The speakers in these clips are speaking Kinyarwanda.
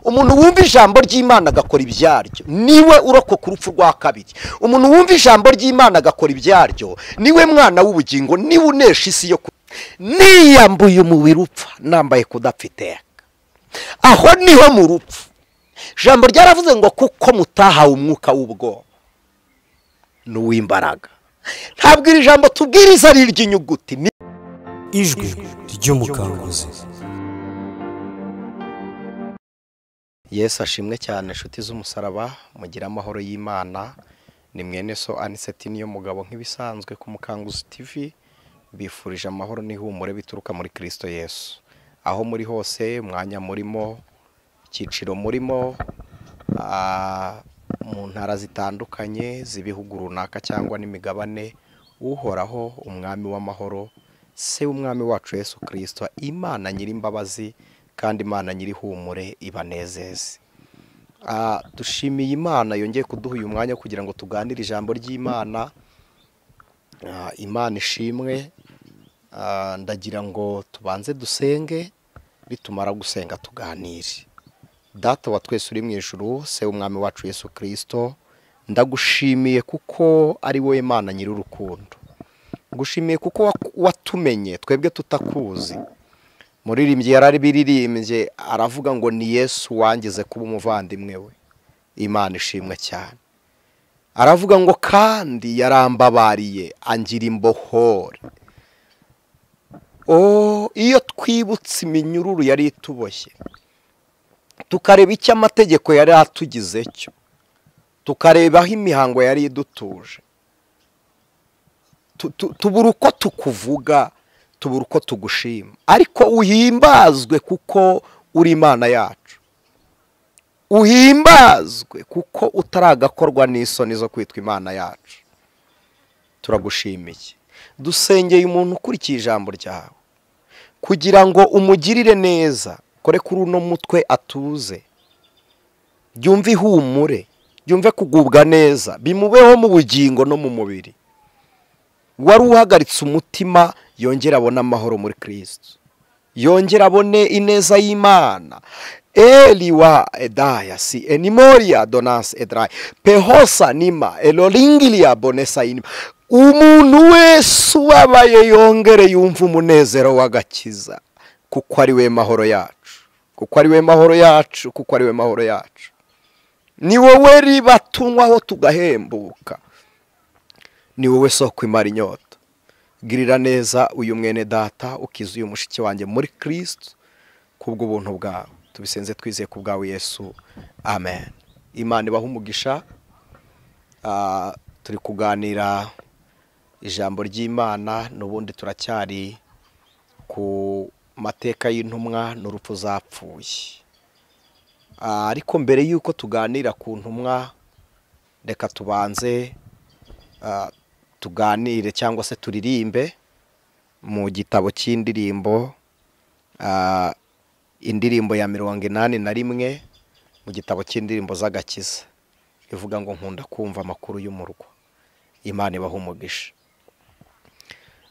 umuntu wumva ijambo ry'Imana agakora ibyaryo niwe urokoka urupfu rwa kabiri. Umuntu wumva ijambo ry'Imana agakora ibyaryo niwe mwana w'ubugingo, niwe unesha isi yo niyambuye umubiri upfa nambaye kudapfa iteka. Aho niho mu rupfu ijambo ryaravuze ngo kuko mutahawe umwuka w'ubwoba n'uw'imbaraga. Ntabwo iri jambo tubwiriza ari iry'inyuguti, ijwi ry'umukanguzi. Yesu ashimwe cyane inshuti z'umusaraba, mugira amahoro y'Imana. Ni mwene so Aniseti niyo mugabo nk'ibisanzwe ku Mukanguzi TV. Bifurije amahoro n'ihumure bituruka muri Kristo Yesu. Aho muri hose, umwanya murimo, icyiciro murimo, mu ntara zitandukanye z'ibihugu runaka cyangwa n'imigabane, uhoraho umwami w'amahoro, se umwami wacu Yesu Kristo, Imana nyir'imbabazi kandi Imana nyir'ihumure ibanezeze. Dushimiye Imana yongeye kuduha uyu mwanya kugira ngo tuganire ijambo ry'Imana. Imana ishimwe. Ndagira ngo tubanze dusenge, bitumara gusenga tuganire. Data wa twese uri mu ijuru, se umwami wacu Yesu Kristo, ndagushimiye kuko ari wowe Imana nyir'urukundo. Ngushimiye kuko watumenye twebwe tutakuzi. Muririmbyi yarabiririmbye aravuga ngo ni Yesu wangize kuba umuvandimwe we. Imana ishimwe cyane. Aravuga ngo kandi yarambabariye angira imbohore. Iyo twibutse iminyururu yari ituboshye, tukareba icyo amategeko yari atugize cyo, tukareba aho imihango yari idutuje, tubura uko tukuvuga, tubura uko tugushima. Ariko uhimbazwe kuko uri Imana yacu, uhimbazwe kuko utaragakorwa n'isoni zo kwitwa Imana yacu. Turagushimiye. Dusengeye umuntu ukurikiye ijambo ryawe kugira ngo umugirire neza, kore kuri uno mutwe atuze, byumve ihumure, byumve kugubwa neza, bimubeho mu bugingo no mu mubiri. Wari uhagaritse umutima yongera abone amahoro muri Kristo, yongera abone ineza y'Imana. Eliwa edaya si enimoria donas edrai pehosa nima eloringilia bonesa inima. Umuntu wese ubabaye yongere yumva umunezero w'agakiza, kuko ari we mahoro yacu, kuko ari we mahoro yacu, kuko ari we mahoro yacu. Ni wowe riba tunywaho tugahembuka, ni wowe soko imara inyota. Girira neza uyu mwene data, ukiza uyu mushiki wanjye muri Kristo kubw'ubuntu bwawe. Tubisenze twizeye ku bwawe Yesu, amen. Imana ibahe umugisha. Turi kuganira ijambo ry'Imana, n'ubundi turacyari ku mateka y'intumwa n'urupfu zapfuye. Ariko mbere y'uko tuganira ku ntumwa, reka tubanze tuganire cyangwa se turirimbe mu gitabo cy'indirimbo, indirimbo ya 81 mu gitabo cy'indirimbo z'agakiza, ivuga ngo nkunda kumva amakuru y'umurwa. Imana ibahe umugisha.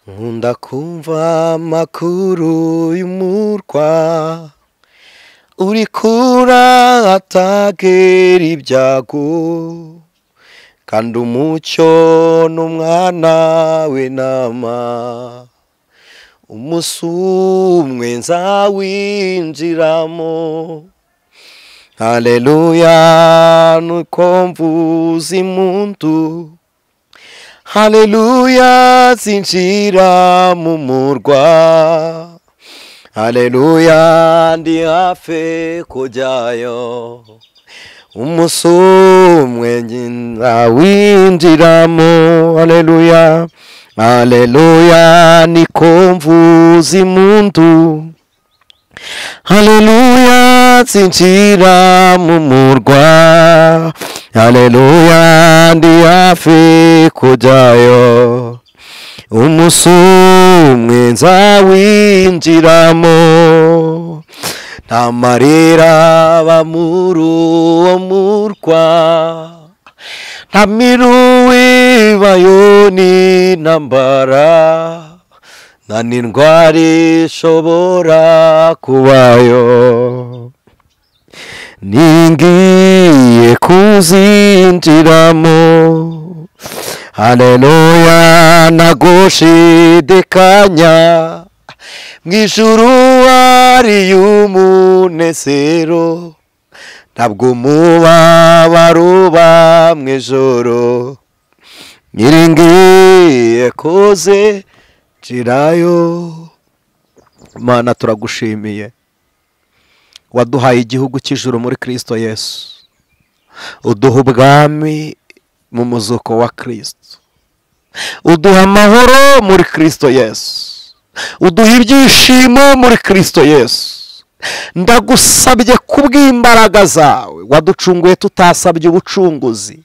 Nkunda kumva amakuru y'umurwa, uri kura atagera ibyago, kandi umucyo n'umwana w'intama, umunsi umwe nzawinjiramo. Haleluya, nuko mvuza impundu, haleluya, zinjira mu murwa, haleluya, ndi hafi kujyayo, umunsi umwe nzawinjiramo. Haleluya, haleluya, niko mvuza impundu, haleluya, zinjira mu murwa, haleluya, ndi hafi kujyayo, umunsi umwe nzawinjiramo. Nta marira aba muri uwo murwa, nta miruwe ibayo n'intambara, nta n'indwara ishobora kubayo. ningiye kuzinjiramo. Haleluya, nagushidikanya, mu ijuru hari umunezero, ntabwo umubabaro uba mu ijoro, ngiye kuzinjirayo. Mana, turagushimiye, waduhaye igihugu cy'ijuru muri Kristo Yesu, uduha ubwami mu muzuko wa Kristo, uduha amahoro muri Kristo Yesu, uduha ibyishimo muri Kristo Yesu. Ndagusabye kubw'imbaraga zawe waducunguye tutasabye ubucunguzi.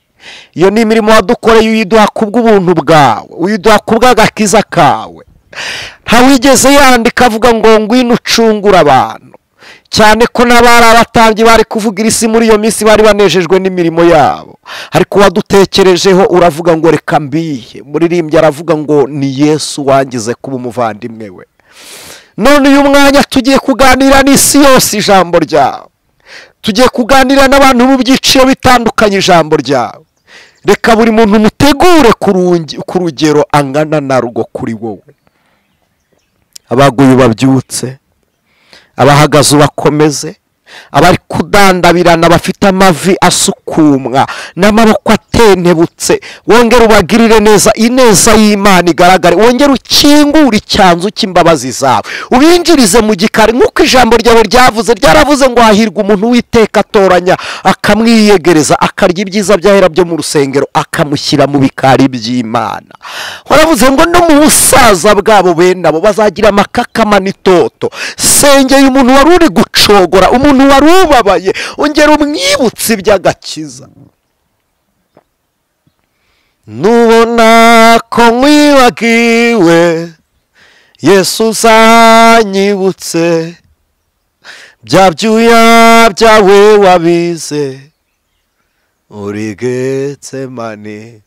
Iyo ni imirimo wadukoreye, uyiduha kubw'ubuntu bwawe, uyiduha kubw'agakiza kawe. Ntawigeze yandika avuga ngo ngwino ucungura abantu, cyane ko n'abari abatambyi bari kuvugira isi muri iyo minsi bari banejejwe n'imirimo yabo, ariko wadutekerejeho uravuga ngo reka mbihe. Muririmbyi aravuga ngo ni Yesu wangize kuba umuvandimwe we. None uyu mwanya tugiye kuganira n'isi yose ijambo ryawe, tugiye kuganira n'abantu mu byiciro bitandukanye ijambo ryawe. Reka buri muntu mutegure ku rugero angana narwo kuri wowe. Abaguye babyutse, abahagaze ubakomeze, abari kudandabirana bafite amavi asukumwa n'amaboko atentebutse, wongere ubagirire neza, ineza y'Imana igaragare. Wongere ukingure icyanzu cy'imbabazi zawe, ubinjirize mu gikari nk'uko ijambo ryawe ryaravuze ngo hahirwa umuntu w'iteka atoranya akamwiyegereza, akarya ibyiza byahera byo mu rusengero akamushyira mu bikari by'Imana. Waravuze ngo no mu busaza bwabo bene abo bazagira amakakama n'itoto. Sengeye umuntu wari uri gucogora, umuntu wari ubabaye, ongera umwibutse iby'agakiza. Nubona ko nkwibagiwe, Yesu uzanyibutse, bya byuya byawe wabize uri Getsemani.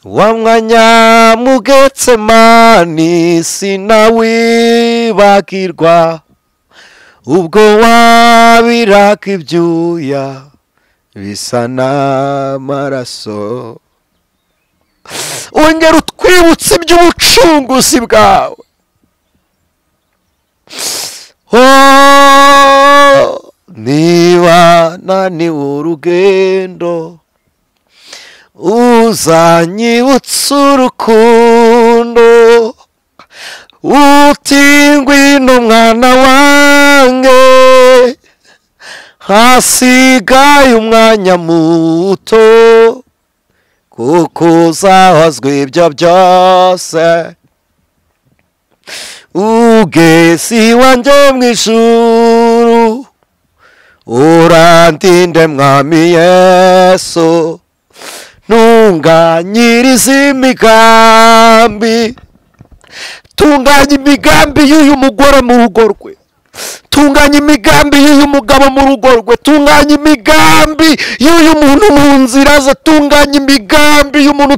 Wa mwanya mu Getsemani sinawibagirwa, ubwo wabiraga ibyuya bisa n'amaraso. Ongera utwibutse iby'ubucunguzi bwawe. Niba naniwe urugendo, uzanyibutsa urukundo, uti ngwino mwana wanjye, hasigaye umwanya muto, kuko uzahazwa ibyo byose. Ugeze iwanjye mu ijuru, urandinde mwami Yesu, ntunganyirize imigambi. Tunganya imigambi y'uyu mugore mu rugo rwe, tunganya imigambi y'uyu mugabo mu rugo rwe, tunganya imigambi y'uyu muntu mu nzira ze, tunganya imigambi y'umuntu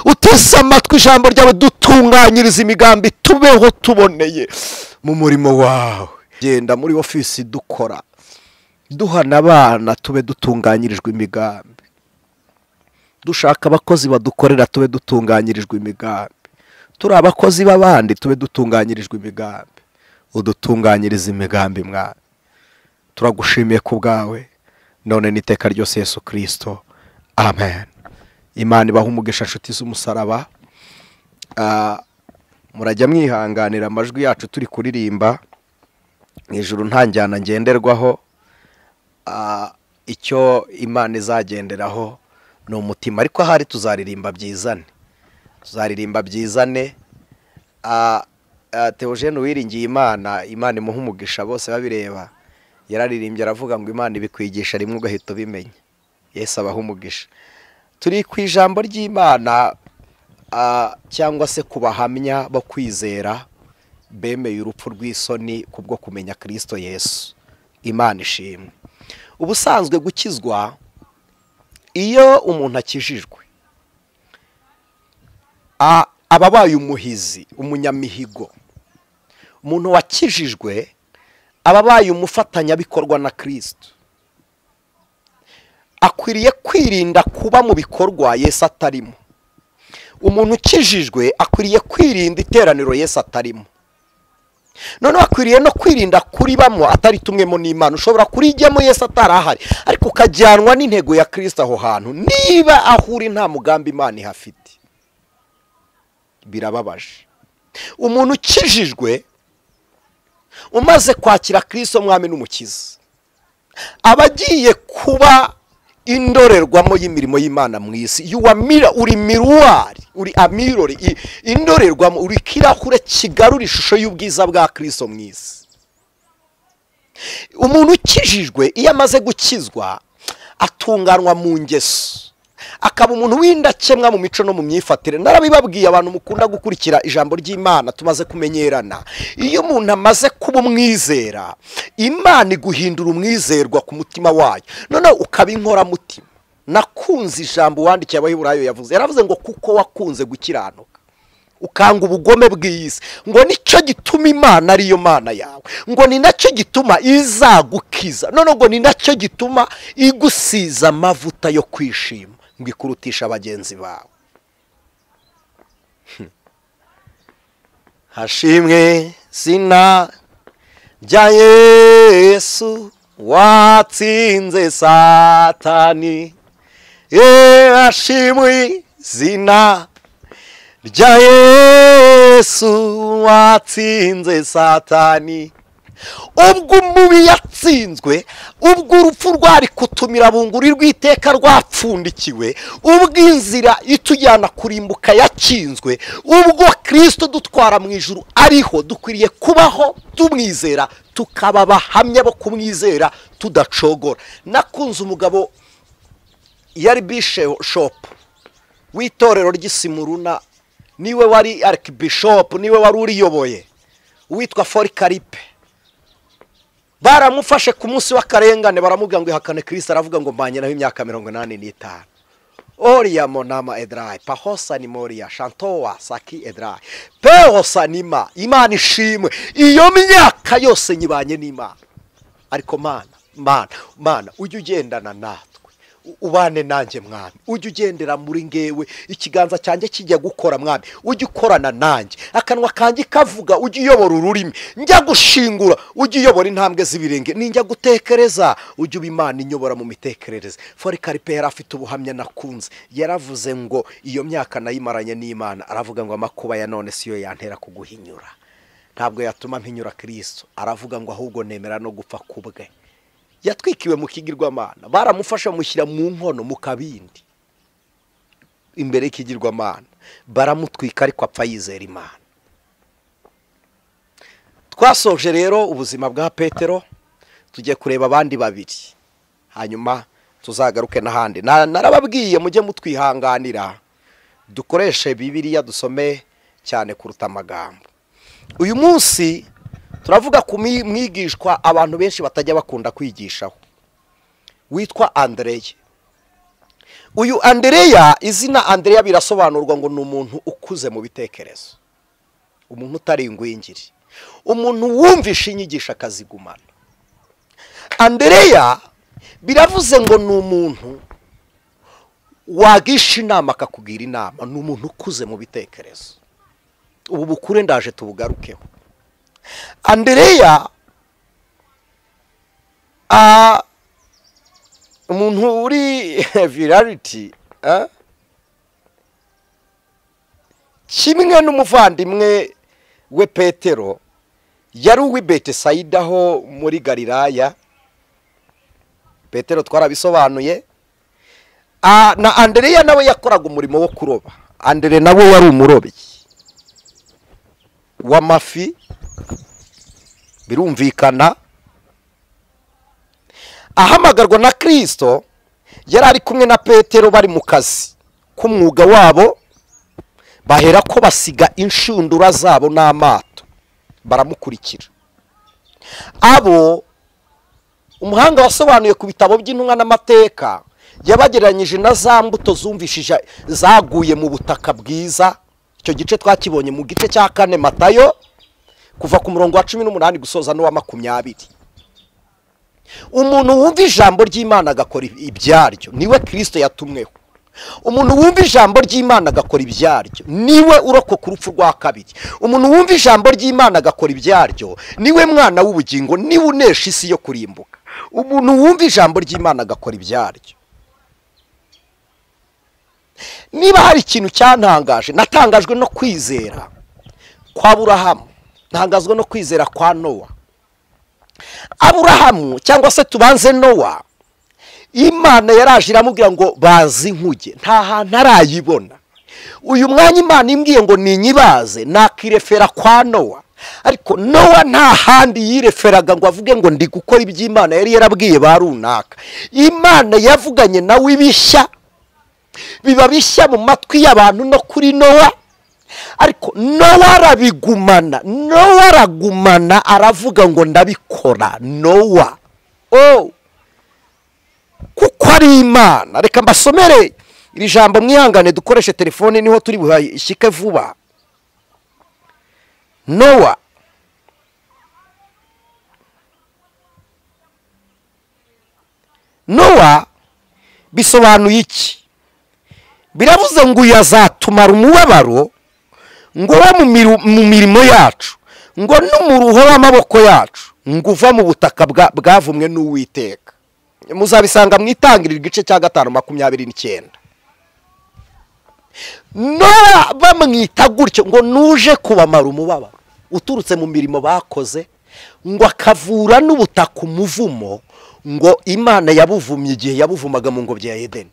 utese amatwi ijambo ryawe. Dutunganyiriza imigambi, tubeho tuboneye mu murimo wawe. Genda muri ofisi dukora, duhana abana, tube dutunganyirijwe imigambi. Dushaka abakozi badukorera, tube dutunganyirijwe imigambi. Turi abakozi b'abandi, tube dutunganyirijwe imigambi. Udutunganyiriza imigambi mwana. Turagushimiye ku bwawe none n'iteka ryose Yesu Kristo, amen. Imana ibahe umugisha nshuti z'umusaraba. Murajya mwihanganira amajwi yacu turi kuririmba, mu ijuru nta njyana ngenderwaho. Icyo Imana izagenderaho ni umutima, ariko ahari tuzaririmba byizane, tuzaririmba byizane. Theogene Uwiringiye Imana, Imana imuha umugisha, bose babireba yararirimbye aravuga ngo Imana ibikwigisha rimwe ugahita ubimenya. Yesu abaha umugisha. Turi ku ijambo ry'Imana, cyangwa se ku bahamya bo kwizera bemeye urupfu rw'isoni kubwo kumenya Kristo Yesu. Imana ishimwe. Ubusanzwe gukizwa, iyo umuntu akijijwe ababaye umuhizi, umunyamihigo. Umuntu wakijijwe ababaye umufatanyabikorwa na Kristo akwiriye kwirinda kuba mu bikorwa Yesu atarimo. Umuntu ukijijwe akwiriye kwirinda iteraniro Yesu atarimo. None akwiriye no kwirinda kuribamo atari tumwemo n'Imana. Ushobora kurijyamo Yesu atarahari ariko ukajyanwa n'intego ya Kristo aho hantu, niba ahuri nta mugambi Imana ihafite. Birababaje. Umuntu ukijijwe umaze kwakira Kristo mwami n'umukiza abagiye kuba indorerwamo y'imirimo y'Imana mu isi. Uri miruwari, uri amirori, indorerwamo, uri kirahure kigarura ishusho y'ubwiza bwa Kristo mu isi. Umuntu ukijijwe iyo amaze gukizwa atunganwa mu ngeso, akaba umuntu w'indakemwa mu mico no mu myifatire. Narabibabwiye abantu mukunda gukurikira ijambo ry'Imana tumaze kumenyerana, iyo umuntu amaze kuba umwizera, Imana iguhindura umwizerwa ku mutima wayo, none ukaba inkoramutima. Nakunze ijambo wandikiye Abaheburayo yaravuze ngo kuko wakunze gukiranuka ukanga ubugome bw'isi, ngo nicyo gituma Imana ariyo Mana yawe, ngo ni nacyo gituma izagukiza, none ngo ni nacyo gituma igusiza amavuta yo kwishima ngo ikurutisha abagenzi bawe. Hashimwe zina rya Yesu watsinze Satani. Hashimwe zina rya Yesu watsinze Satani. Ubwo umubi yatsinzwe, ubwo urupfu rwari kutumira bunguri rw'iteka rwapfundikiwe, ubwo inzira itujyana kurimbuka yakinzwe, ubwo Kristo dutwara mu ijuru ariho, dukwiriye kubaho tumwizera, tukaba abahamya bo kumwizera tudacogora. Nakunze umugabo yari bishop w'itorero ry'Isimuruna, niwe wari archbishop, niwe wari uriyoboye, witwa Folikaripe. Baramufashe ku munsi w'akarengane baramubwira ngo ihakane Kristo, aravuga ngo mbanye naho imyaka 85. Oria monama edrai pahosa ni moria shantowa saki edrai pehosa nima Imana ishimwe. Iyo myaka yose nyibanye n'Imana, ariko Mana ujye ugendana natwe, ubane nanjye mwami, ujye ugendera muri ngewe, ikiganza cyanjye kijya gukora mwami, ujye ukorana nanjye, akanwa kanjye kavuga, ujye uyobora ururimi, njya gushingura ujye uyobora intambwe z'ibirenge, ninjya gutekereza ujye uba Imana inyobora mu mitekerereze. Folikaripe yari afite ubuhamya nakunze, yaravuze ngo iyo myaka nayimaranye n'Imana, aravuga ngo amakuba ya none siyo yantera kuguhinyura, ntabwo yatuma mpinyura Kristo, aravuga ngo ahubwo nemera no gupfa kubwe. Yatwikiwe mu kigirwamana, baramufasha mushyira mu nkono mu kabindi imbere y'ikigirwamana, baramutwika ariko apfa yizera Imana. Twasoje rero ubuzima bwa Petero, tugiye kureba abandi babiri, hanyuma tuzagaruke n'ahandi. Narababwiye mujye mutwihanganira dukoreshe Bibiliya dusome cyane kuruta amagambo. Uyu munsi turavuga ku mwigishwa abantu benshi batajya bakunda kwigishaho, witwa Andereya. Uyu Andereya, izina Andereya birasobanurwa ngo ni umuntu ukuze mu bitekerezo, umuntu utari ingwingiri, umuntu wumvisha inyigisho akazigumana. Andereya biravuze ngo ni umuntu wagisha inama akakugira inama, ni umuntu ukuze mu bitekerezo. Ubu bukure ndaje tubugarukeho. Andereya umuntu uri virality, kimwe n'umuvandimwe we Petero yari uw'i Betesayida ho muri Galilaya. Petero twarabisobanuye. Na Andereya nawe yakoraga umurimo wo kuroba. Andereya nawe yari umurobyi w'amafi, birumvikana. Ahamagarwa na Kristo, yari ari kumwe na Petero bari mu kazi k'umwuga wabo, bahera ko basiga inshundura zabo n'amato baramukurikira. Abo umuhanga wasobanuye ku bitabo by'intumwa n'amateka yabagereranyije na za mbuto zumvishije zaguye mu butaka bwiza. Icyo gice twakibonye mu gice cya 4 Matayo kuva ku murongo wa 18 gusoza no wa 20. umuntu wumva ijambo ry'Imana agakora ibyaryo niwe Kristo yatumweho. umuntu wumva ijambo ry'Imana agakora ibyaryo niwe urokoka urupfu rwa kabiri. umuntu wumva ijambo ry'Imana agakora ibyaryo niwe mwana w'ubugingo, niwe unesha isi yo kurimbuka. umuntu wumva ijambo ry'Imana agakora ibyaryo. niba hari ikintu cyantangaje, natangajwe no kwizera kwa Aburahamu, ntangazwa no kwizera kwa Nowa. Aburahamu cyangwa se tubanze Nowa, Imana yaraje iramubwira ngo bazi inkuge, nta hantu arayibona. uyu mwanya Imana imbwiye ngo ninyibaze, nakirefera kwa Nowa. ariko Nowa nta handi yireferaga ngo avuge ngo ndi gukora iby'Imana yari yarabwiye ba runaka. Imana yavuganye nawe ibishya, biba bishya mu matwi y'abantu no kuri Nowa. ariko Nowa arabigumana, Nowa aragumana, aravuga ngo ndabikora. Nowa kuko ari Imana. reka mbasomere iri jambo, mwihangane dukoreshe telefone niho turi buhashyike vuba. Nowa bisobanuye iki? biravuze ngo yazatumara umubabaro ngo wa mu mirimo yacu, ngo n'umuruho w'amaboko yacu, ngo uva mu butaka bwavumwe n'Uwiteka. muzabisanga mu Itangiriro igice cya 5:29. Nowa bamwita gutyo ngo nuje kubamara umubabaro uturutse mu mirimo bakoze, ngo akavura n'ubutaka umuvumo, ngo Imana yabuvumye igihe yabuvumaga mu ngobyi ya Edeni.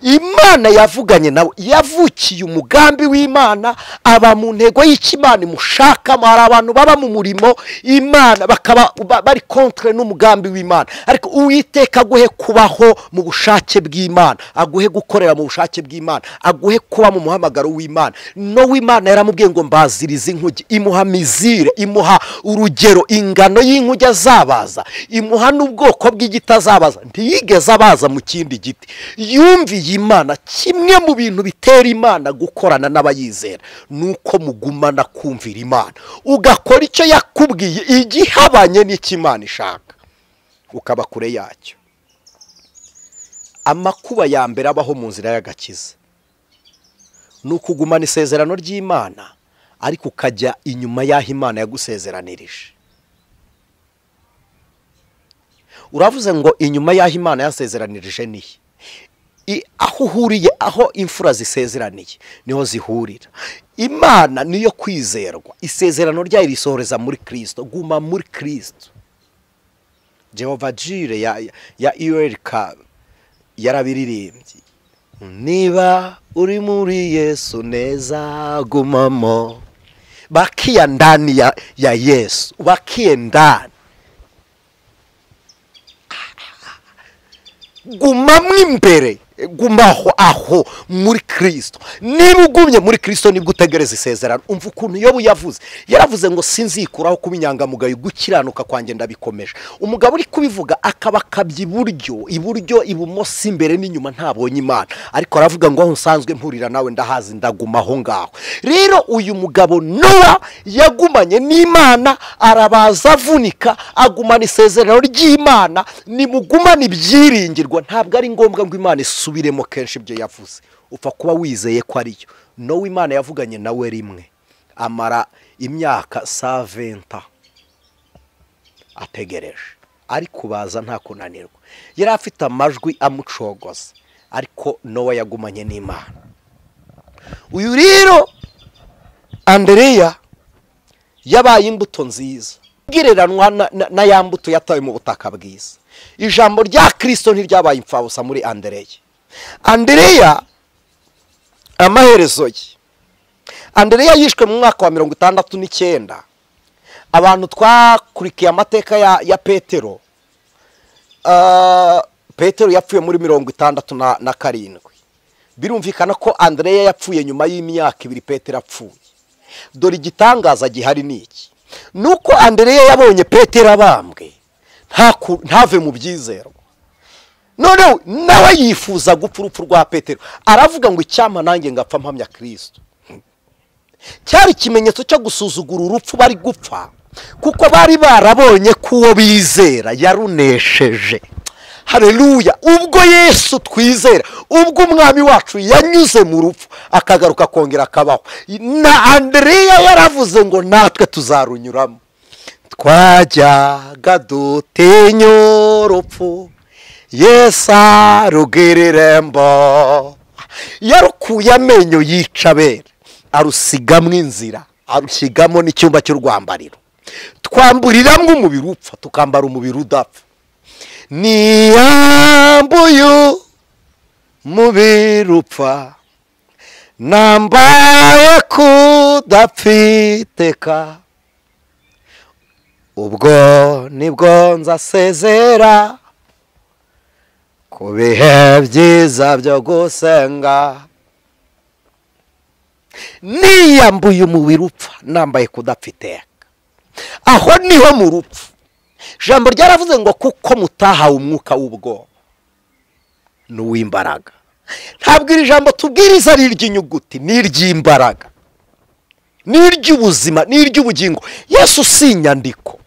Imana yavuganye nawe, yavukiye umugambi w'Imana, aba mu ntego y'Imana imushaka. hari abantu baba mu murimo Imana bakaba bari contre n'umugambi w'Imana, ariko Uwiteka aguhe kubaho mu bushake bw'Imana, aguhe gukorera mu bushake bw'Imana, aguhe kuba mu muhamagaro w'Imana. no w'Imana yaramubwiye ngo mbaziriza inkuge, imuha mizire, imuha urugero ingano y'inkuge azabaza, imuha n'ubwoko bw'igiti azabaza. ntiyigeze abaza mu kindi giti. yumviye Imana. kimwe mu bintu bitera Imana gukorana n'abayizera nuko mugumana kumvira Imana, ugakora icyo yakubwiye igihabanye n'icyo Imana ishaka, ukaba kure yacyo. amakuba ya mbere abaho mu nzira y'agakiza nuko ugumana isezerano ry'Imana, ariko ukajya inyuma y'aho Imana yagusezeranirije. uravuze ngo inyuma y'aho Imana yasezeranirije nihe? aho uhuriye, aho imfura zisezeraniye niho zihurira. Imana niyo kwizerwa, isezerano ryayo risohoreza muri Kristo. guma muri Kristo. Jehova Jire ya Iwerika yarabiririmbye, niba uri muri Yesu neza gumamo. bakiye ndani ya Yesu, bakiye ndani, gumamwe imbere, gumaho aho muri Kristo. niba ugumye muri Kristo nibwo utegereza isezerano. umva ukuntu Yobu yavuze, yaravuze ngo sinzikuraho kuba inyangamugayo, gukiranuka kwanjye ndabikomeje. umugabo uri kubivuga akaba akabya iburyo ibumoso imbere n'inyuma, ntabonye Imana, ariko aravuga ngo aho nsanzwe mpurira nawe ndahazi, ndagumaho ngaho. rero uyu mugabo Nowa yagumanye n'Imana, arabaza avunika, agumana isezerano ry'Imana. nimugumana ibyiringirwa, ntabwo ari ngombwa ngo Imana subiremo kenshi ibyo yavuze, upfa kuba wizeye ko ariyo. no Imana yavuganye nawe rimwe, amara imyaka 70 ategereje, ariko baza nta kunanirwa. yari afite amajwi amucogoza, ariko Nowa yagumanye n'Imana. uyu rero Andereya yabaye imbuto nziza, igereranwa na ya mbuto yatawe mu butaka bwiza. ijambo rya Kristo ntiryabaye imfabusa muri Andereya. Andereya amaherezo ye, Andereya yishwe mu mwaka wa 69. abantu twakurikiye amateka ya Petero, Petero yapfuye muri 67. birumvikana ko Andereya yapfuye nyuma y'imyaka 2 Petero apfuye. dore igitangaza gihari niki, nuko Andereya yabonye Petero abambwe ntave mu byizerwa. none nawe yifuza gupfa urupfu rwa Petero, aravuga ngo icyampa nanjye ngapfa mpamya Kristo. cyari ikimenyetso cyo gusuzugura urupfu bari gupfa, kuko bari barabonye ko uwo bizera yarunesheje. Haleluya! Ubwo Yesu twizera, ubwo umwami wacu yanyuze mu rupfu akagaruka kongera akabaho, na Andreya yaravuze ngo natwe tuzarunyuramo. Twajyaga dutinya urupfu, Yesu arugira irembo. Yarukuye amenyo yica abere, arusigamo inzira, arusigamo n'icyumba cy'urwambariro. Twamburiramwo umubiri upfa, tukambara umubiri udapfa. Niyambuye umubiri upfa, nambaye kudapfiteka. Ubwo nibwo nzasezera ku bihe byiza byo gusenga. Niyambuye umubiri upfa, nambaye kudapfiteka. Aho niho mu rupfu. Ijambo ryaravuze ngo kuko mutahawe umwuka w'ubwoba n'uw'imbaraga. Ntabwo iri jambo tubwiriza ari iry'inyuguti, ni iry'imbaraga, ni iry'ubuzima, ni iry'ubugingo. Yesu si inyandiko,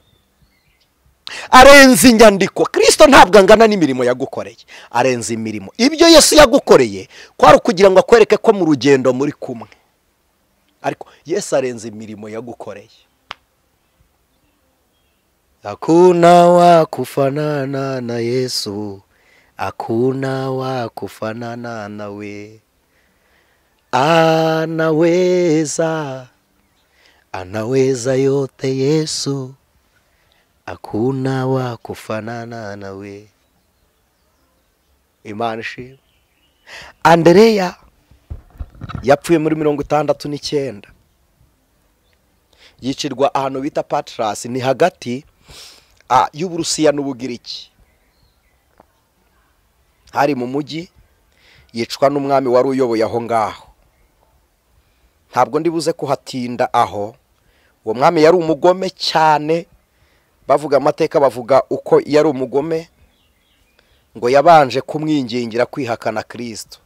arenze inyandiko. Kristo ntabwo angana n'imirimo yagukoreye, arenze imirimo. Ibyo Yesu yagukoreye kwari kugira ngo akwereke ko mu rugendo muri kumwe, ariko Yesu arenze imirimo yagukoreye. Hakuna wa kufanana na Yesu, hakuna wa kufanana nawe. Anaweza yote Yesu, hakuna wa kufanana nawe. Imana ishimwe. Andreya yapfuye muri 69, yicirwa ahantu bita Patras, ni hagati y'Uburusiya n'Ubugiriki. Hari mu mujyi, yicwa n'umwami wari uyoboye aho ngaho. Ntabwo ndibuze kuhatinda aho. Uwo mwami yari umugome cyane, bavuga amateka, bavuga uko yari umugome, ngo yabanje kumwingingira kwihakana Kristo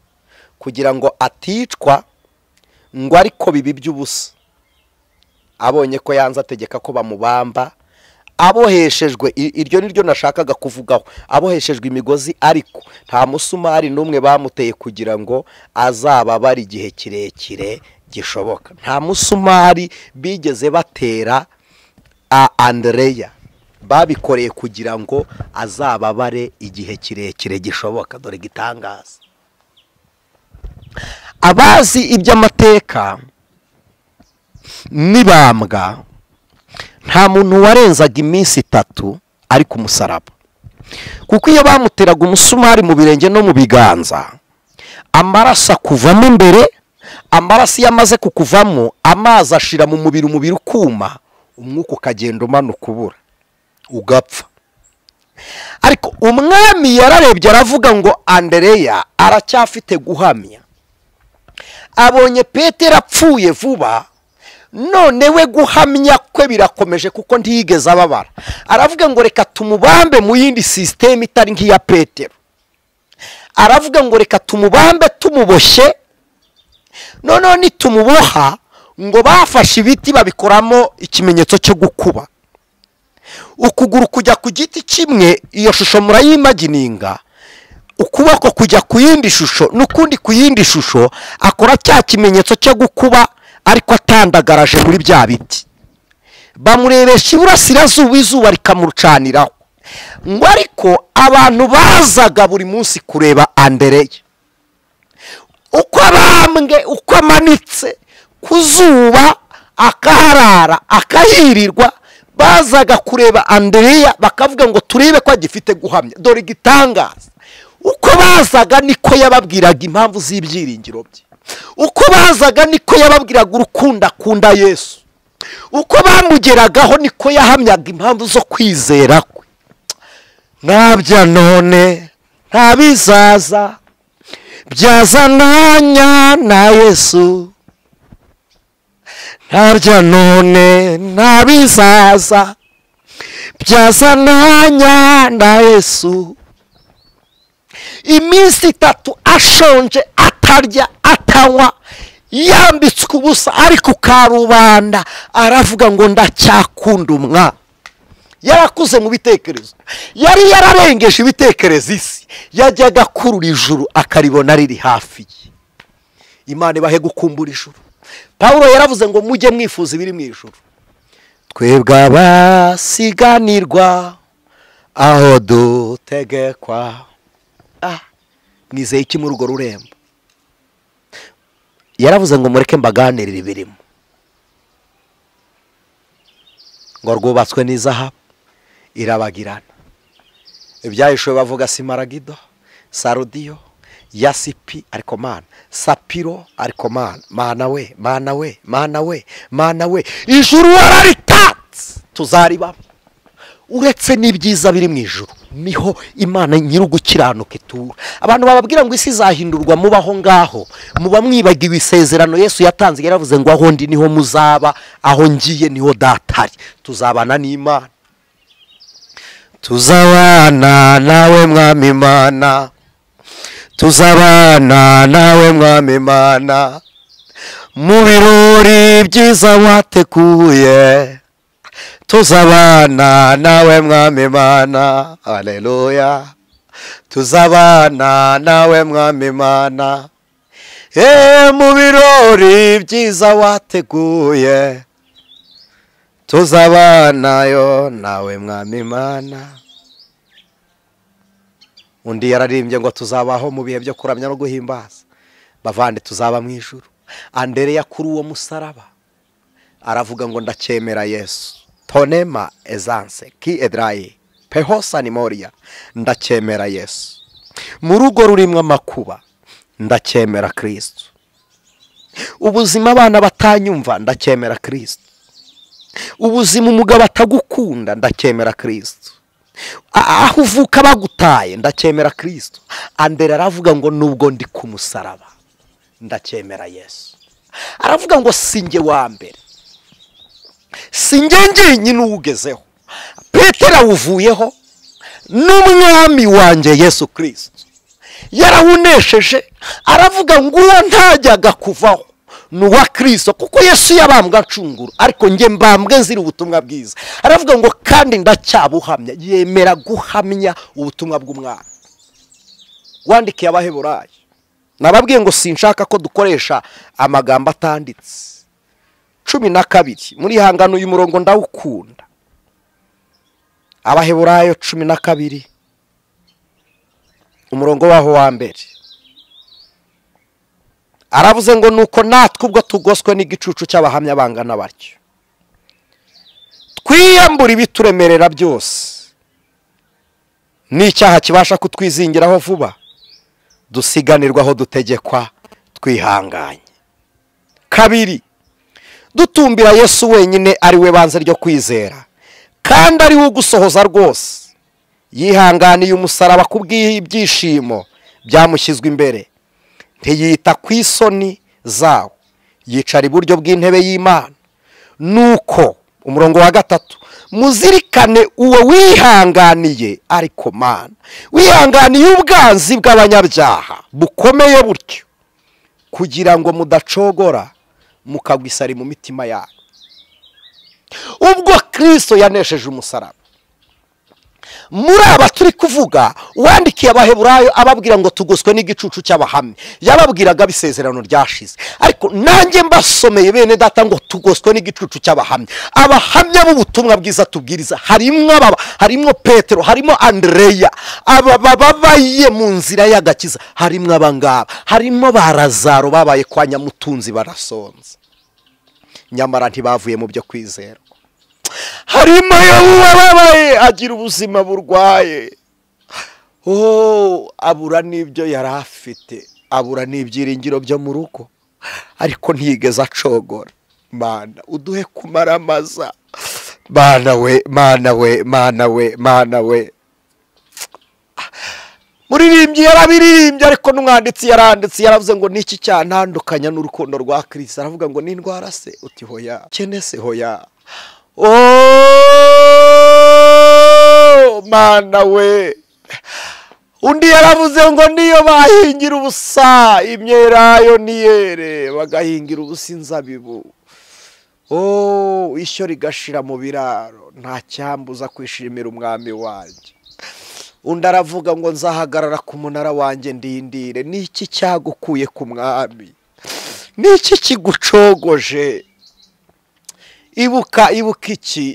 kugira ngo aticwa, ngo ariko bibi by'ubusa. Abonye ko yanze ategeka ko bamubamba, aboheshejwe, iryo niryo nashakaga kuvugaho, aboheshejwe imigozi, ariko nta musumari n'umwe bamuteye kugira ngo azababare igihe kirekire gishoboka. Nta musumari bigeze batera Andreya, babikoreye kugira ngo azababare igihe kirekire gishoboka. Dore gitangaza. Abazi iby'amateka nibambwa, nta muntu warenzaga iminsi 3 ari ku musaraba, kuko iyo bamuteraga umusumari mu birenge no mu biganza, amaraso kuvamo imbere, amaraso yamaze kukuvamo, amazi ashira mu mubiri, umubiri ukuma, umwuka ukagenda umanuka ubura, ugapfa. Ariko umwami yararebye aravuga ngo Andreya aracyafite guhamya. Abonye Petero apfuye vuba, none we guhamya kwe birakomeje kuko ntiyigeze ababara. Aravuga ngo reka tumubambe mu yindi system itari nk'iya Petero. Aravuga ngo reka tumubambe tumuboshye, none nitumuboha ngo bafashe ibiti babikoramo ikimenyetso cyo gukuba. Ukuguru kujya ku giti kimwe, iyo shusho murayimagininga, ukuboko kujya ku yindi shusho, n'ukundi ku yindi shusho, akora cya kimenyetso cyo gukuba, ariko atandagaraje muri bya biti. Bamurebesha iburasirazuba, izuba rikamucaniraho. Ngo ariko abantu bazaga buri munsi kureba Andreya, uko abambwe, uko amanitse ku zuba, akaharara akahirirwa, bazaga kureba Andreya bakavuga ngo turebe ko agifite guhamya. Dore gitangaza. Uko bazaga niko yababwiraga impamvu z'ibyiringiro bye. Uko bazaga niko yababwiraga urukundo akunda Yesu. Uko bamugeragaho niko yahamyaga impamvu zo kwizera kwe. Nabya none ntabizaza byazananya na Yesu. Nabya none ntabizaza byazananya na Yesu. Iminsi 3 ashonje, atarya, atanywa, yambitswe ubusa ariko karubanda aravuga ngo ndacyakunda umwami. Yarakuze mu bitekerezo, yari yararengeje ibitekerezo isi, yajyaga kurura ijuru akaribona riri hafi ye. Imana ibahe gukumbura ijuru. Pawulo yaravuze ngo mujye mwifuza ibiri mu ijuru. Twebwe abasiganirwa aho dutegekwa. Mwizeye iki muri urwo rurembo? Yaravuze ngo mureke mbaganirire ibirimo, ngo rwubatswe n'izahabu irabagirana. Ibyahishwe bavuga simaragido, sarudiyo, yasipi, ariko mana sapiro, ariko mana we, mana we, mana we, mana we, ijuru wararitatse tuzaribamo. Uretse n'ibyiza biri mu ijuru niho Imana nyir'ugukiranuka itura. Abantu bababwira ngo isi izahindurwa mubaho ngaho, muba mwibagiwe isezerano Yesu yatanze. Yaravuze ngo aho ndi niho muzaba, aho ngiye niho datari. Tuzabana n'Imana, tuzabana nawe mwami Imana, tuzabana nawe mwami Imana, mu birori byiza wateguye. Tuzabana nawe mwami Imana, haleluya. Tuzabana nawe mwami Imana, mu birori byiza wateguye. Tuzabanayo nawe mwami Imana. Undi yararimbye ngo tuzabaho mu bihe byo kuramya no guhimbaza. Bavande tuzaba mu ijuru. Andereya kuri uwo musaraba aravuga ngo ndacyemera Yesu. Tonema ezanse ki edraye pehosa ni moria. Ndacyemera Yesu. Mu rugo rurimwe amakuba ndacyemera Kristo. Ubuzima abana batanyumva ndacyemera Kristo. Ubuzima umugabo atagukunda ndacyemera Kristo. Aho uvuka bagutaye ndacyemera Kristo. Andere aravuga ngo nubwo ndi ku musaraba ndacyemera Yesu. Aravuga ngo singe wa mbere, singe nyine ugezeho, Petero awuvuyeho, n'umwami wanjye Yesu Kristo yarawunesheje. Aravuga ngo uwo ntajyaga kuvaho nuwa Kristo, kuko Yesu yabambwa acungura, ariko nge mbambwe nzira ubutumwa bwiza. Aravuga ngo kandi ndacyabuhamya. Yemera guhamya ubutumwa bw'umwana. Wandikiye Abaheburayo, nababwiye ngo sinshaka ko dukoresha amagambo atanditse. 12 muri hangano uyu murongo ndawukunda. Abaheburayo 12 umurongo waho wa mbere aravuze ngo nuko natwe ubwo tugoswe n'igicucu cy'abahamya bangana batyo, twiyambura ibituremerera byose n'icyaha kibasha kutwizingiraho vuba, dusiganirwaho dutegekwa twihanganye. 2, dutumbira Yesu wenyine ari we banze ryo kwizera, kandi ari we ugusohoza rwose. Yihanganiye umusaraba kubw'ibyishimo byamushyizwe imbere, ntiyita ku isoni zawo, yicara iburyo bw'intebe y'Imana. Nuko umurongo wa 3, muzirikane uwo wihanganiye, ariko mana wihanganiye ubwanzi bw'abanyabyaha bukomeye butyo, kugira ngo mudacogora mukagwisari mu mitima yanyu. Ubwo Kristo yanesheje umusaraba, muri aba turi kuvuga wandikiye Abaheburayo ababwira ngo tugoswe n'igicucu cy'abahamya. Yababwiraga bisezerano ryashize, ariko nanjye mbasomeye bene data ngo tugoswe n'igicucu cy'abahamya. Abahamya b'ubutumwa bwiza tubwiriza harimo Petero, harimo Andreya, babaye mu nzira y'agakiza, harimo abangaba, harimo Barazaro babaye kwa Nyamutunzi barasonza, nyamara ntibavuye mu byo kwizera. Harimo yababaye agira ubuzima burwaye, abura n'ibyo yari afite, abura n'ibyiringiro byo mu rugo, ariko ntiyigeze acogora. Mana uduhe kumaramaza, mana we, mana we, mana we, mana we. Muririmbyi yarabirimbye, ariko n'umwanditsi yaranditse, yaravuze ngo niki cyantandukanya n'urukundo rwa Kristo. Aravuga ngo n'indwara se, uti hoya, kene se hoya. Mana we, undi yaravuze ngo niyo bahingira ubusa imyelayo niyere bagahingira ubusa inzabibu ishyo rigashira mu biraro nta cyambuza kwishimira umwami wanjye. Undi aravuga ngo nzahagarara ku munara wanjye ndindire. Niki cyagukuye ku mwami? Niki kigucogoje? Ibuka iki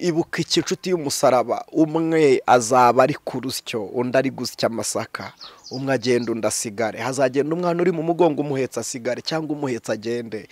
inshuti y'umusaraba. Umwe azaba ari ku rusyo, undi ari gusya amasaka. Umwe agenda undi asigare. Hazagenda umwana uri mu mugongo umuhetsa asigare cyangwa umuhetsa agende.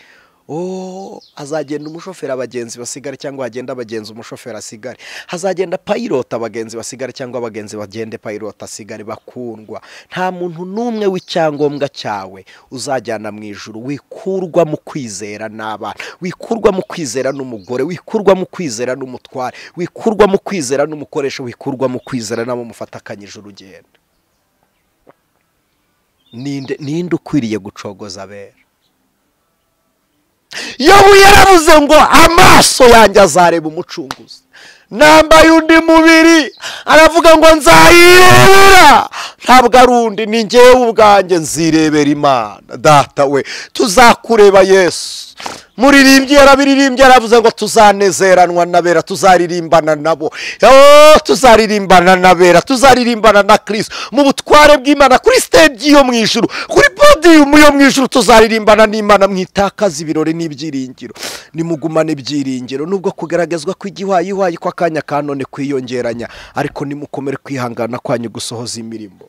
Hazagenda umushoferi abagenzi basigare cyangwa hagenda abagenzi umushoferi asigare. Hazagenda pilot abagenzi basigare cyangwa abagenzi bagende pilot asigare. Bakundwa, nta muntu n'umwe w'icyangombwa cyawe uzajyana mu ijuru wikurwa mu kwizera n'abana, wikurwa mu kwizera n'umugore, wikurwa mu kwizera n'umutware, wikurwa mu kwizera n'umukoresha, wikurwa mu kwizera n'abo mufatakanyije urugendo. Ninde ukwiriye gucogoza abera? Yobu yaravuze ngo amaso yanjye azareba umucunguzi. Nambaye undi mubiri aravuga ngo nzayirebera, ntabwo ari undi, ni njyewe ubwanjye nzirebera Imana. Data we, tuzakureba Yesu. Muririmbyi yarabiririmbye aravuze ngo tuzanezeranwa nabera, tuzaririmbana nabo. Tuzaririmbana nabera, tuzaririmbana na Kristo mu butware bw'Imana kuri stage yo mu ijuru, kuri podium yo mu ijuru. Tuzaririmbana n'Imana mwitakaza ibirori n'ibyiringiro. Nimugumane ibyiringiro nubwo kugeragezwa kw'igihwayi kw'akanya ka none kwiyongeranya, ariko nimukomere kwihangana kwanyu gusohoza imirimo.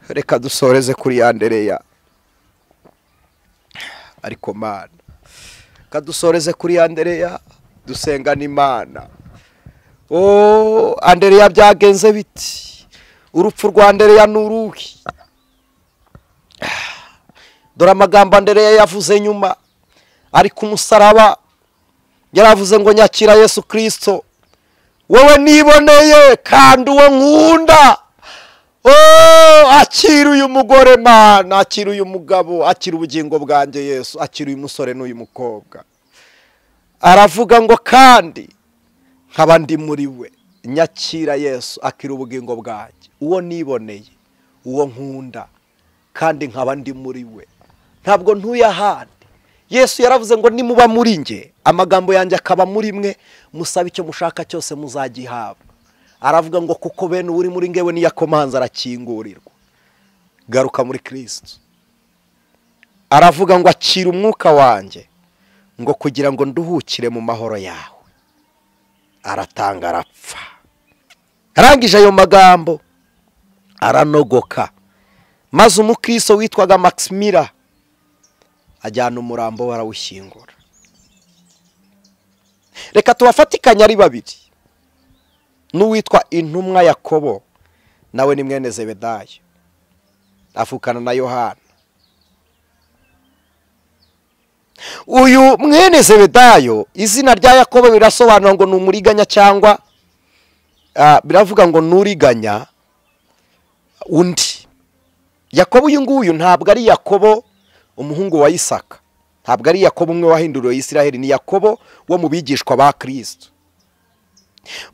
Reka dusoreze kuri Andereya. Ariko Mana, kadusoreze kuri Andereya dusengana Imana. Andereya byagenze biti? Urupfu rwa Andereya nuruhi? Dore amagambo Andereya yavuze nyuma ari ku musaraba. Yaravuze ngo nyakira Yesu Kristo, wowe niboneye kandi uwo nkunda. Akira uyu mugore Mana, akira uyu mugabo, akira ubugingo bwanjye Yesu, akira uyu musore n'uyu mukobwa. Aravuga ngo kandi nkaba ndi muri we. Nyakira Yesu, akira ubugingo bwanjye, uwo niboneye, uwo nkunda, kandi nkaba ndi muri we, ntabwo ntuye ahandi. Yesu yaravuze ngo nimuba muri nge, amagambo yanjye akaba muri mwe, musabe icyo mushaka cyose muzagihabwa. Aravuga ngo kuko bene uri muri ngewe niyakomanza arakingurirwa. Garuka muri Kristo. Aravuga ngo akira umwuka wanjye ngo kugira ngo nduhukire mu mahoro yawe. Aratanga arapfa. Arangije ayo magambo aranogoka, maze umukristo witwaga Maximira ajyana umurambo warawushyingura. Reka tubafatikanye ari babiri. N'uwitwa intumwa Yakobo, nawe ni mwene Zebedayo, afukana na Yohana. Uyu mwene Zebedayo, izina rya Yakobo birasobanura ngo ni umuriganya, cyangwa biravuga ngo nuriganya undi. Yakobo uyu nguyu ntabwo ari Yakobo umuhungu wa Isaka, ntabwo ari Yakobo umwe wahinduriwe Isiraheli, ni Yakobo wo mu bigishwa ba Kristo.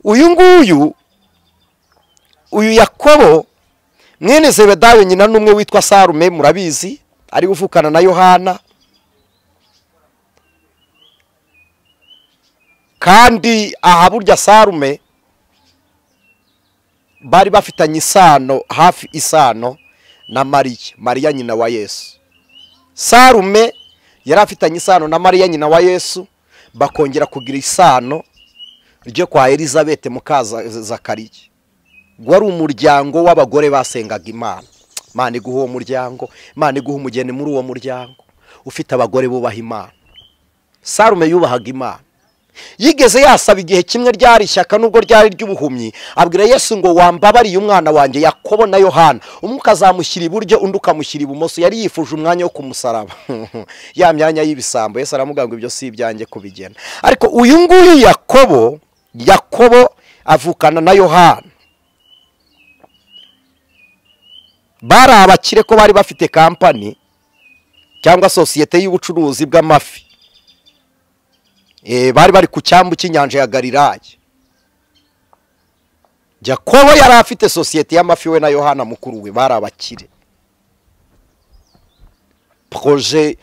Uyu Yakobo mwene Zebedayo nyina n'umwe witwa Salume, murabizi, ari uvukana na Yohana. Kandi aha burya Salume bari bafitanye isano, hafi isano na Mariya nyina wa Yesu. Salume yari afitanye isano na Mariya nyina wa Yesu, bakongera kugira isano ryo kwa Elizabeth mukaza Zakariya. Gwari umuryango w'abagore basengaga Imana. Imana iguha uwo muryango, Imana iguha umugeni muri uwo muryango ufite abagore bubaha Imana. Salume yubahaga Imana. Yigeze yasaba igihe kimwe ryari ishyaka nubwo ryari ry'ubuhumyi, abwira Yesu ngo wambabariye umwana wanjye Yakobo na Yohana, umwe ukazamushyira iburyo undi ukamushyira ibumoso. Yari yifuje umwanya wo kumusaraba ya myanya y'ibisambo. Yesu aramuga ngo ibyo si ibyanjye kubigena. Ariko uyu nguyu Yakobo avukana na Yohana. Bari abakire ko bari bafite kampani cyangwa sosiyete y'ubucuruzi bw'amafi. Bari ku cyambu cy'inyanja ya Galilaya. Yakobo yari afite sosiyete y'amafi, we na Yohana mukuru we bari abakire. Proje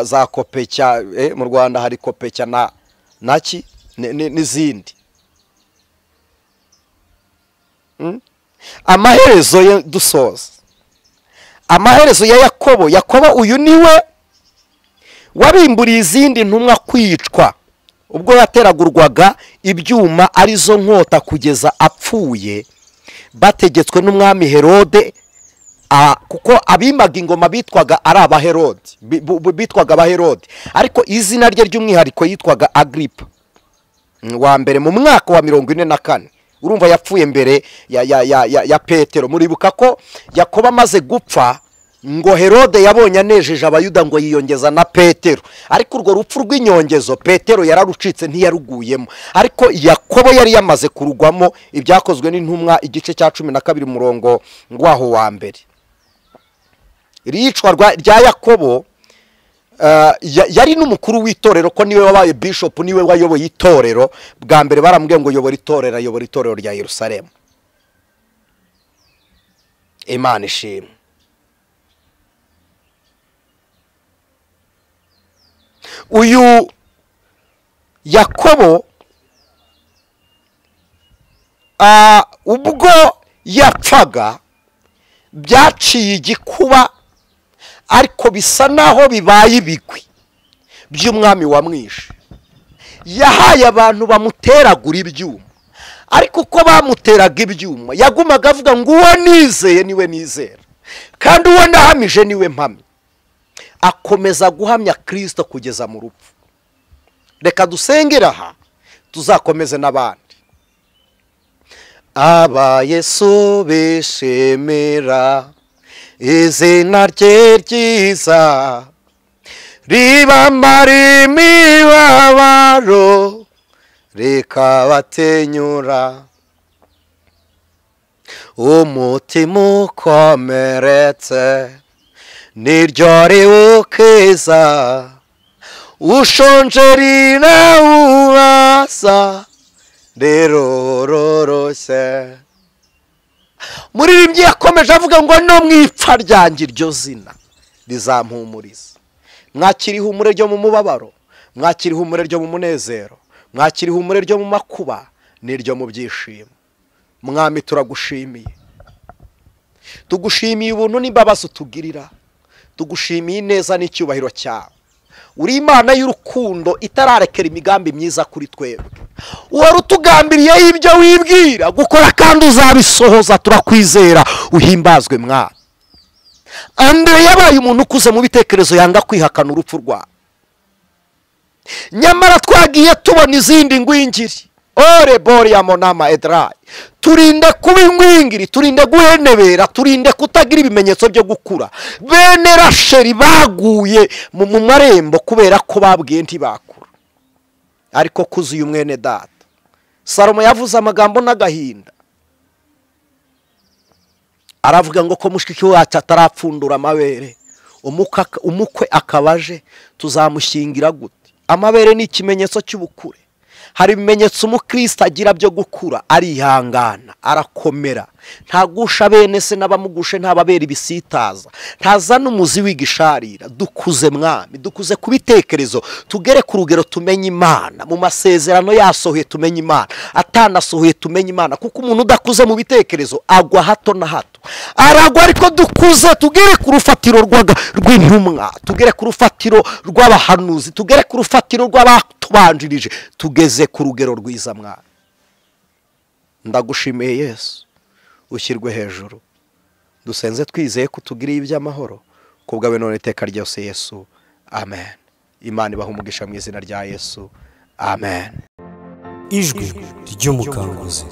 za Kopecya, mu Rwanda hari Kopecya na naki n'izindi. Amaherezo ye dusoza, amaherezo ya Yakobo uyu niwe wabimburiye izindi ntumwa kwicwa ubwo yateragurwaga ibyuma arizo nkota kugeza apfuye, bategetswe n'umwami Herode. Kuko abimaga ingoma bitwaga ari abaherode, bitwaga abaherode, ariko izina rye ry'umwihariko yitwaga Agripa wa mbere mu mwaka wa 44. Urumva yapfuye mbere ya Petero. Muribuka ko Yakobo amaze gupfa ngo Herode yabonye anejeje abayuda ngo yiyongeza na Petero, ariko urwo rupfu rw'inyongezo Petero yararucitse ntiyaruguyemo, ariko Yakobo yari yamaze kurugwamo. Ibyakozwe n'intumwa igice cya 12 murongo ngwaho wa mbere. Iricwa rya Yakobo yari n'umukuru w'itorero, ko niwe wabaye bishop, niwe wayoboye itorero bwa mbere. Baramubwiye ngo yobora itorero rya Yerusalemu. Imana ishimwe. Uyu Yakobo ubwo yapfaga byaciye igikuba, ariko bisa naho bibaye ibigwi by'umwami wamwishe. Yahaye abantu bamuteragura ibyuma, ariko uko bamuteraga ibyuma yagumaga avuga ngo uwo nizeye niwe nizera, kandi uwo nahamije niwe mpamye. Akomeza guhamya Kristo kugeza mu rupfu. Reka dusengera aha tuzakomeze n'abandi. Aba Yesu bishimira izina rye ryiza, ribamara imibabaro rikabatenyura, umutima ukomeretse niryo riwukiza, ushonje rirawuhaza rirororoshye. Muririmbyi yakomeje avuga ngo no mwipfa ryanjye iryo zina rizampumuriza. Mwakira ihumure ryo mu mubabaro, mwakira ihumure ryo mu munezero, mwakira ihumure ryo mu makuba n'iryo mu byishimo. Mwami turagushimiye, tugushimiye ubuntu n'imbabazi utugirira, tugushimiye neza n'icyubahiro cyawe. Uri Imana y'urukundo itararekera imigambi myiza kuri twebwe. Wari utugambiriye ibyo wibwira gukora kandi uzabisohoza. Turakwizera, uhimbazwe Mwana. Andre yabaye umuntu ukuze mu bitekerezo, yanga kwihakana urupfu rwawe. Nyamara twagiye tubona izindi ngwingiri. Ore boria monama edrai. Turinde kuba ingwingiri, turinde guhenebera, turinde kutagira ibimenyetso byo gukura. Bene Rasheli baguye mu marembo kubera ko babwiye ntibakura, ariko kuzuye umwene data. Salomo yavuze amagambo n'agahinda, aravuga ngo ko mushiki wacu atarapfundura amabere, umukwe akabaje, tuzamushyingira gute? Amabere ni ikimenyetso cy'ubukure. Hari ibimenyetso umukristo agira byo gukura: arihangana, arakomera, ntagusha bene se n'abamugushe, ntababera ibisitaza, ntazana umuzi w'igisharira. Dukuze Mwami, dukuze ku bitekerezo, tugere ku rugero tumenye Imana. Mu masezerano yasohoye tumenye Imana, atanasohoye tumenye Imana, kuko umuntu udakuze mu bitekerezo agwa hato na hato. Aragwa, ariko dukuze tugere ku rufatiro rw'intumwa, tugere ku rufatiro rw'abahanuzi, tugere ku rufatiro rw'abatubanjirije, tugeze ku rugero rwiza Mwana. Ndagushimiye Yesu, ushyirwe hejuru. Dusenze twizeye ko tugiriye iby'amahoro kubwawe none iteka ryose Yesu, amen. Imana ibaha umugisha mu izina rya Yesu, amen. Ijwi ry'umukanguzi.